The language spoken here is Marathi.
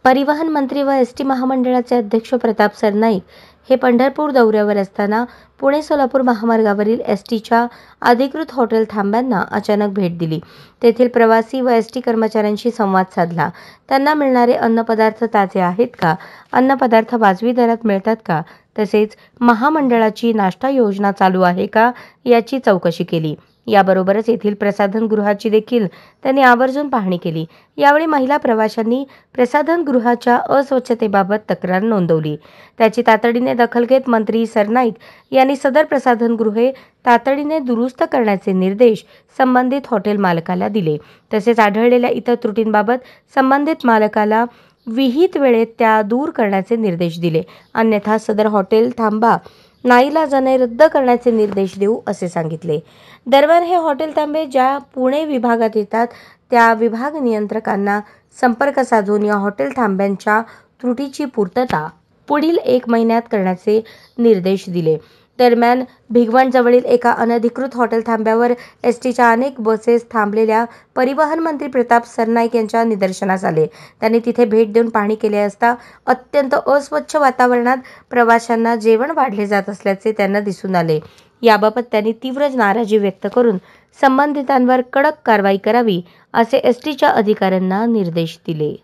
परिवहन मंत्री व एसटी महामंडळाचे अध्यक्ष प्रताप सरनाईक हे पंढरपूर दौऱ्यावर असताना पुणे-सोलापूर महामार्गावरील एसटीच्या अधिकृत हॉटेल थांब्यांना अचानक भेट दिली. तेथील प्रवासी व एसटी कर्मचाऱ्यांशी संवाद साधला. त्यांना मिळणारे अन्नपदार्थ ताजे आहेत का? अन्नपदार्थ वाजवी दरात मिळतात का? तसेच महामंडळाची नाश्ता योजना चालू आहे का? याची चौकशी केली. याबरोबरच येथील प्रसाधनगृहाची देखील त्यांनी आवर्जून पाहणी केली. यावेळी महिला प्रवाशांनी प्रसाधनगृहाच्या अस्वच्छतेबाबत तक्रार नोंदवली. त्याची तातडीने दखल घेत मंत्री सरनाईक यांनी सदर प्रसाधनगृहे तातडीने दुरुस्त करण्याचे निर्देश संबंधित हॉटेल मालकाला दिले. तसेच आढळलेल्या इतर त्रुटींबाबत संबंधित मालकाला विहित वेळेत त्या दूर करण्याचे निर्देश दिले. अन्यथा सदर हॉटेल थांबा नाईलाजाने रद्द करण्याचे निर्देश देऊ असे सांगितले. दरम्यान हे हॉटेल थांबे ज्या पुणे विभागात येतात त्या विभाग नियंत्रकांना संपर्क साधून या हॉटेल थांब्यांच्या त्रुटीची पूर्तता पुढील 1 महिन्यात करण्याचे निर्देश दिले. दरम्यान भिगवणजवळील एका अनधिकृत हॉटेल थांब्यावर एसटीच्या अनेक बसेस थांबलेल्या परिवहन मंत्री प्रताप सरनाईक यांच्या निदर्शनास आले. त्यांनी तिथे भेट देऊन पाहणी केली असता अत्यंत अस्वच्छ वातावरणात प्रवाशांना जेवण वाढले जात असल्याचे त्यांना दिसून आले. याबाबत त्यांनी तीव्र नाराजी व्यक्त करून संबंधितांवर कडक कारवाई करावी असे एसटीच्या अधिकाऱ्यांना निर्देश दिले.